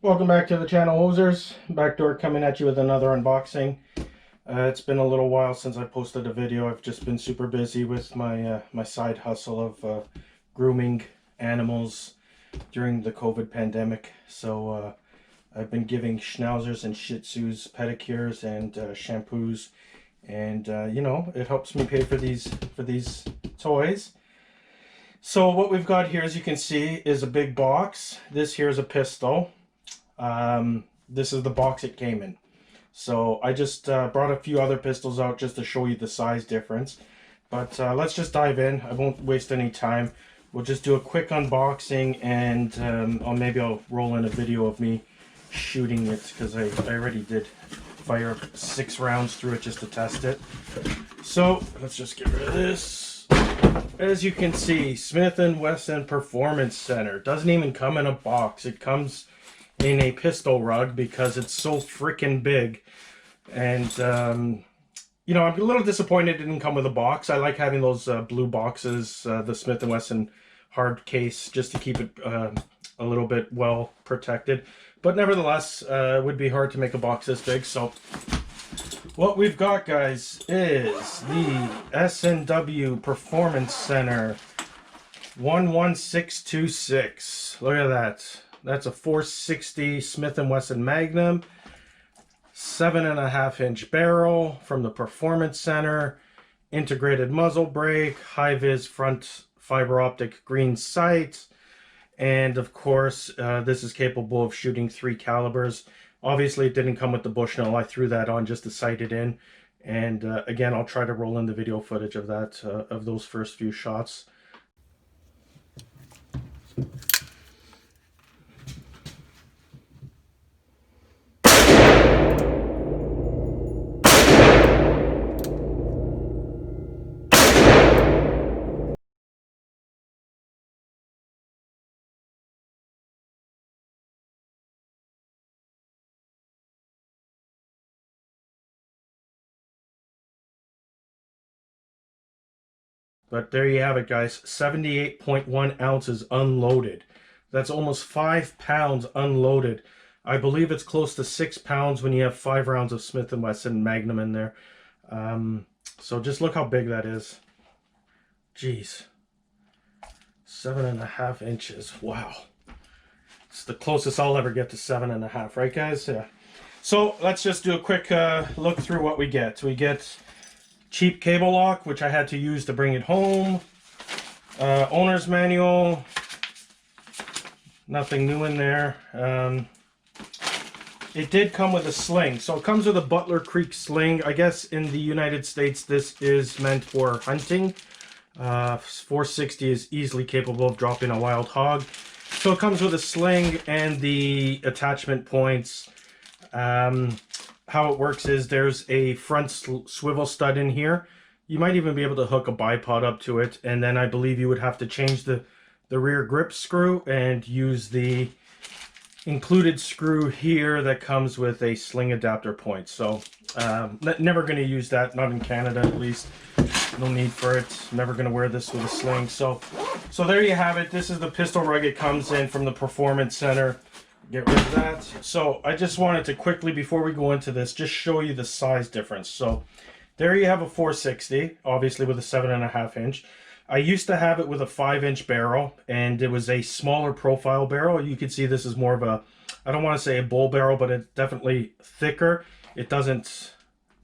Welcome back to the channel, Hosers. Backdoor coming at you with another unboxing. It's been a little while since I posted a video. I've just been super busy with my side hustle of grooming animals during the COVID pandemic. So I've been giving schnauzers and shih tzus pedicures and shampoos, and you know, it helps me pay for these toys. So what we've got here, as you can see, is a big box. This here is a pistol. This is the box it came in. So I just brought a few other pistols out just to show you the size difference. But let's just dive in. I won't waste any time. We'll just do a quick unboxing, and maybe I'll roll in a video of me shooting it, because I already did fire 6 rounds through it just to test it. So let's just get rid of this. As you can see, Smith & Wesson Performance Center. Doesn't even come in a box. It comes in a pistol rug because it's so freaking big. And you know, I'm a little disappointed it didn't come with a box. I like having those blue boxes, the Smith & Wesson hard case, just to keep it a little bit well protected. But nevertheless, it would be hard to make a box this big. So what we've got, guys, is the S&W Performance Center 11626. Look at that. That's a 460 Smith & Wesson Magnum, 7.5-inch barrel from the Performance Center, integrated muzzle brake, high-vis front fiber optic green sight, and of course, this is capable of shooting 3 calibers. Obviously, it didn't come with the Bushnell. I threw that on just to sight it in, and again, I'll try to roll in the video footage of that, of those first few shots. But there you have it, guys. 78.1 ounces unloaded. That's almost 5 pounds unloaded. I believe it's close to 6 pounds when you have 5 rounds of Smith & Wesson Magnum in there. So just look how big that is. Jeez. 7.5 inches. Wow. It's the closest I'll ever get to 7.5, right, guys? Yeah. So let's just do a quick look through what we get. We get cheap cable lock, which I had to use to bring it home. Owner's manual. Nothing new in there. It did come with a sling. So it comes with a Butler Creek sling. I guess in the United States this is meant for hunting. 460 is easily capable of dropping a wild hog. So it comes with a sling and the attachment points. How it works is there's a front swivel stud in here. You might even be able to hook a bipod up to it, and then I believe you would have to change the rear grip screw and use the included screw here that comes with a sling adapter point. So never going to use that, not in Canada at least. No need for it. Never going to wear this with a sling. So there you have it. This is the pistol rug it comes in from the Performance Center. Get rid of that. So I just wanted to quickly, before we go into this, just show you the size difference. So there you have a 460, obviously with a 7.5 inch. I used to have it with a 5-inch barrel, and it was a smaller profile barrel. You can see this is more of a, I don't want to say a bull barrel, but it's definitely thicker. It doesn't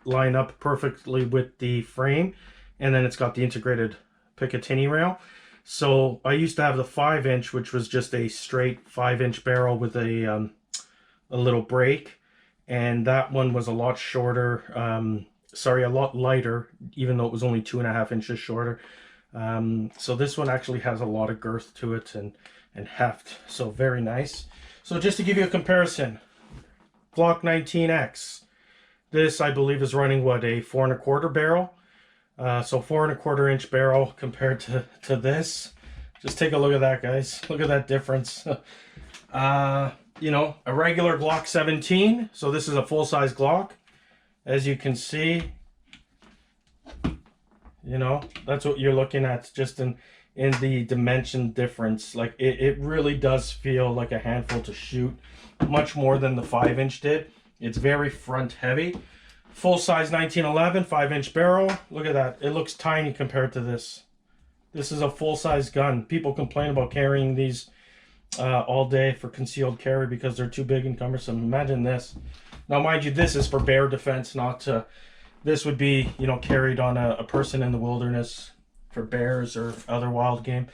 line up perfectly with the frame. And then it's got the integrated Picatinny rail. So I used to have the 5-inch, which was just a straight 5-inch barrel with a little brake, and that one was a lot shorter. Sorry, a lot lighter, even though it was only 2.5 inches shorter. So this one actually has a lot of girth to it and heft. So very nice. So just to give you a comparison, Glock 19X. This I believe is running what, a 4.25 barrel. So 4.25 inch barrel compared to this. Just take a look at that, guys. Look at that difference. You know, a regular Glock 17. So this is a full-size Glock. As you can see, you know, that's what you're looking at, just in in the dimension difference. Like it really does feel like a handful to shoot, much more than the 5-inch did. It's very front heavy. Full size 1911 5-inch barrel. Look at that. It looks tiny compared to this. This is a full-size gun. People complain about carrying these all day for concealed carry because they're too big and cumbersome. Imagine this. Now, mind you, this is for bear defense, not to... This would be, you know, carried on a person in the wilderness for bears or other wild game.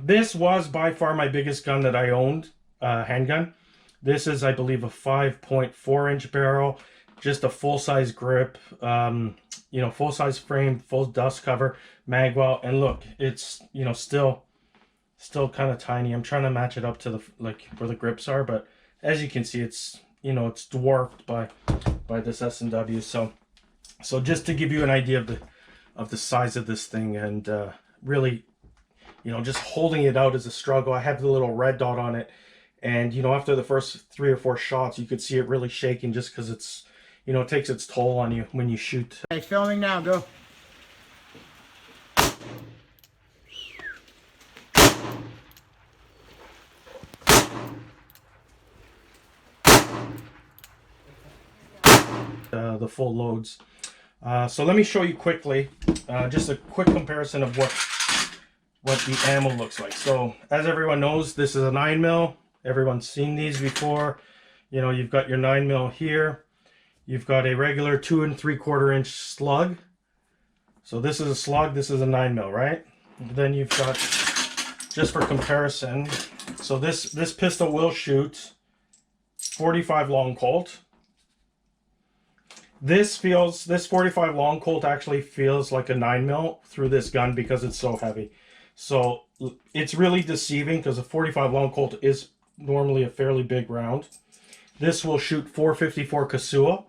This was by far my biggest gun that I owned, handgun. This is, I believe, a 5.4-inch barrel, just a full-size grip, you know, full-size frame, full dust cover, mag well, and look, it's, you know, still kind of tiny. I'm trying to match it up to the, like, where the grips are, but as you can see, it's, you know, it's dwarfed by this S&W. So just to give you an idea of the size of this thing, and really, you know, just holding it out is a struggle. I have the little red dot on it, and, you know, after the first 3 or 4 shots, you could see it really shaking just because it's, you know, it takes its toll on you when you shoot. Okay, filming now, go. The full loads. So let me show you quickly, just a quick comparison of what the ammo looks like. So as everyone knows, this is a 9mm. Everyone's seen these before. You know, you've got your 9mm here. You've got a regular 2 3/4-inch slug. So this is a slug, this is a 9mm, right? Then you've got, just for comparison, so this pistol will shoot 45 long Colt. This 45 long Colt actually feels like a 9mm through this gun because it's so heavy. So it's really deceiving because a 45 long Colt is normally a fairly big round. This will shoot 454 Kasua,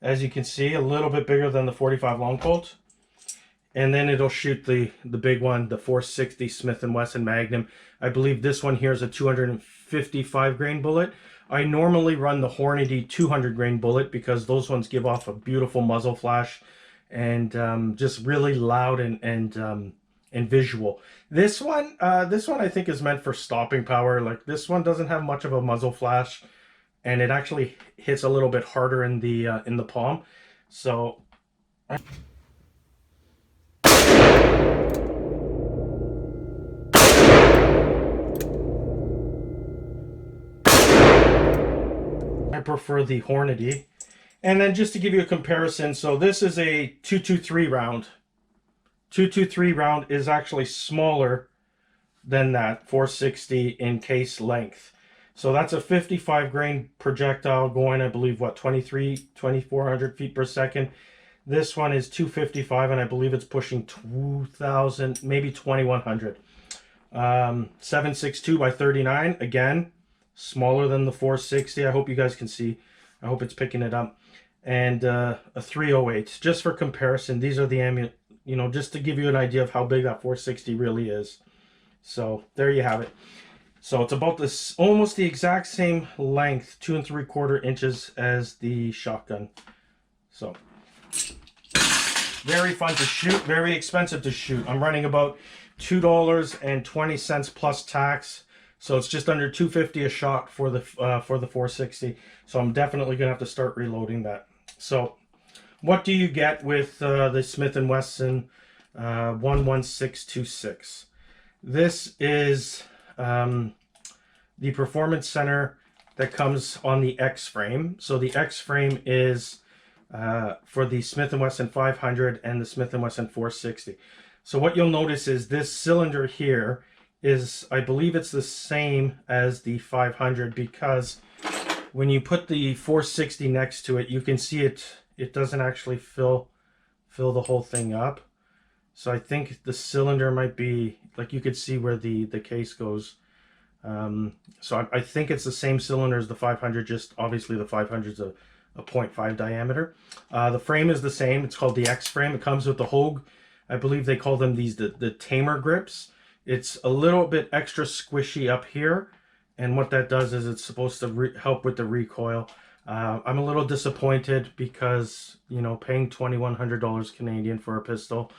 as you can see, a little bit bigger than the 45 long Colt. And then it'll shoot the big one, the 460 Smith & Wesson Magnum. I believe this one here is a 255 grain bullet. I normally run the Hornady 200 grain bullet because those ones give off a beautiful muzzle flash and just really loud and visual. This one I think is meant for stopping power. Like, this one doesn't have much of a muzzle flash, and it actually hits a little bit harder in the palm. So I prefer the Hornady. And then just to give you a comparison, so this is a 223 round. 223 round is actually smaller than that 460 in case length. So that's a 55 grain projectile going, I believe, what, 2,400 feet per second. This one is 255, and I believe it's pushing 2,000, maybe 2,100. 7.62 by 39, again, smaller than the 460. I hope you guys can see. I hope it's picking it up. And a 308. Just for comparison, these are the ammo, you know, just to give you an idea of how big that 460 really is. So there you have it. So it's about this, almost the exact same length, 2 3/4 inches as the shotgun. So very fun to shoot, very expensive to shoot. I'm running about $2.20 plus tax. So it's just under $2.50 a shot for the 460. So I'm definitely gonna have to start reloading that. So what do you get with the Smith & Wesson 11626? This is the performance center that comes on the X frame. So the X frame is for the Smith & Wesson 500 and the Smith & Wesson 460. So what you'll notice is this cylinder here is, I believe it's the same as the 500, because when you put the 460 next to it, you can see it doesn't actually fill the whole thing up. So I think the cylinder might be, like, you could see where the case goes. So I think it's the same cylinder as the 500, just obviously the 500 is a 0.5 diameter. The frame is the same. It's called the X frame. It comes with the Hogue. I believe they call them the tamer grips. It's a little bit extra squishy up here, and what that does is it's supposed to help with the recoil. I'm a little disappointed because, you know, paying $2,100 Canadian for a pistol,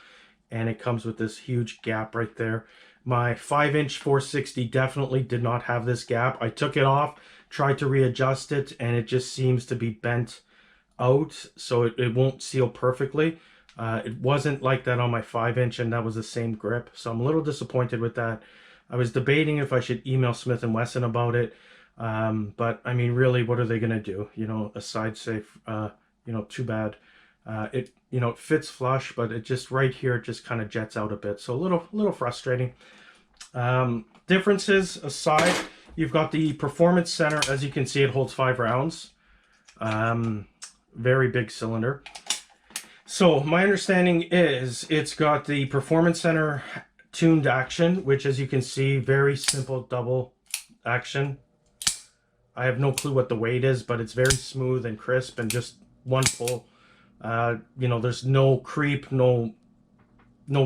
and it comes with this huge gap right there. My 5-inch 460 definitely did not have this gap. I took it off, tried to readjust it, and it just seems to be bent out, so it won't seal perfectly. It wasn't like that on my 5-inch, and that was the same grip, so I'm a little disappointed with that. I was debating if I should email Smith & Wesson about it, but I mean, really, what are they going to do? You know, aside say, you know, too bad. It, you know, it fits flush, but it just right here, it just kind of jets out a bit. So a little frustrating. Differences aside, you've got the performance center. As you can see, it holds 5 rounds. Very big cylinder. So my understanding is it's got the performance center tuned action, which, as you can see, very simple double action. I have no clue what the weight is, but it's very smooth and crisp and just one pull. You know, there's no creep, no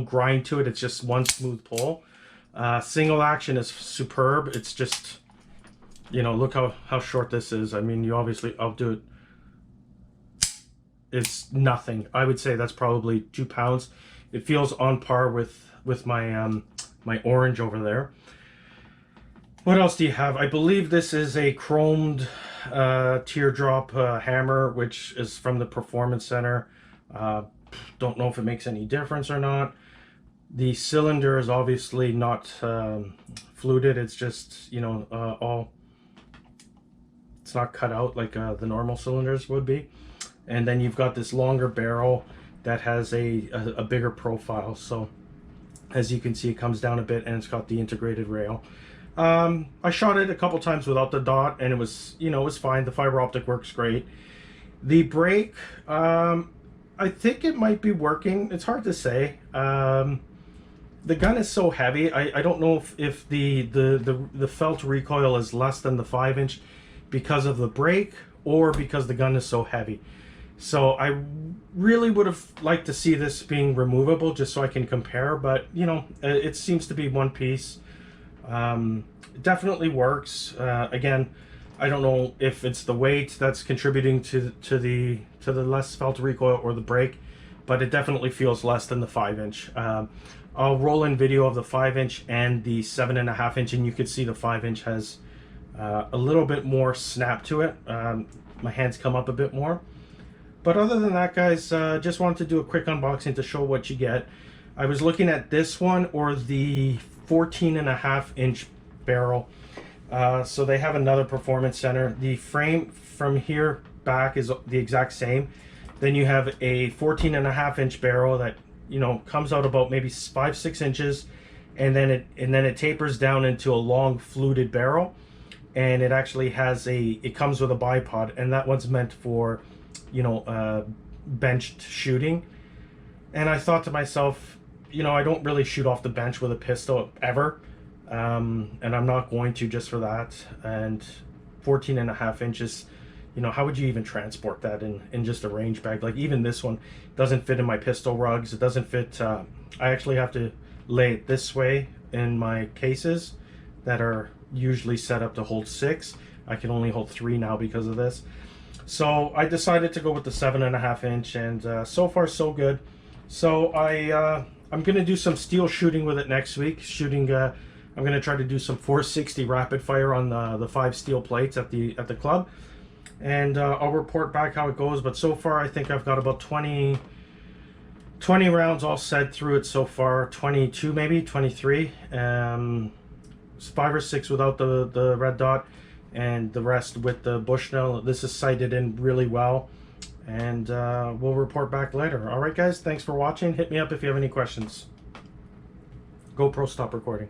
grind to it. It's just one smooth pull. Single action is superb. It's just, you know, look how short this is. I mean, you obviously, I'll do it. It's nothing. I would say that's probably 2 pounds. It feels on par with my my orange over there. What else do you have? I believe this is a chromed teardrop hammer, which is from the Performance Center. Don't know if it makes any difference or not. The cylinder is obviously not fluted. It's just, you know, all, it's not cut out like the normal cylinders would be. And then you've got this longer barrel that has a bigger profile. So as you can see, it comes down a bit, and it's got the integrated rail. I shot it a couple times without the dot, and it was, you know, it was fine. The fiber optic works great. The brake, I think it might be working. It's hard to say. The gun is so heavy. I don't know if the felt recoil is less than the 5-inch because of the brake or because the gun is so heavy. So I really would have liked to see this being removable just so I can compare, but you know, it seems to be one piece. It definitely works. Again, I don't know if it's the weight that's contributing to the less felt recoil or the brake, but it definitely feels less than the 5-inch. I'll roll in video of the 5-inch and the 7.5-inch, and you can see the 5-inch has a little bit more snap to it. My hands come up a bit more. But other than that, guys, just wanted to do a quick unboxing to show what you get. I was looking at this one or the 14.5-inch barrel. So they have another Performance Center. The frame from here back is the exact same. Then you have a 14.5-inch barrel that, you know, comes out about maybe 5-6 inches, and then it tapers down into a long fluted barrel, and it actually has it comes with a bipod, and that one's meant for, you know, benched shooting. And I thought to myself, you know, I don't really shoot off the bench with a pistol ever, and I'm not going to just for that. And 14.5 inches, you know, how would you even transport that in just a range bag? Like, even this one doesn't fit in my pistol rugs. It doesn't fit. I actually have to lay it this way in my cases that are usually set up to hold 6. I can only hold 3 now because of this. So I decided to go with the 7.5-inch, and so far so good. So I'm gonna do some steel shooting with it next week. I'm gonna try to do some 460 rapid fire on the 5 steel plates at the club, and I'll report back how it goes. But so far, I think I've got about 20 rounds all set through it so far. 22, maybe 23. 5 or 6 without the red dot, and the rest with the Bushnell. This is sighted in really well, and we'll report back later. All right, guys, thanks for watching. Hit me up if you have any questions. GoPro, stop recording.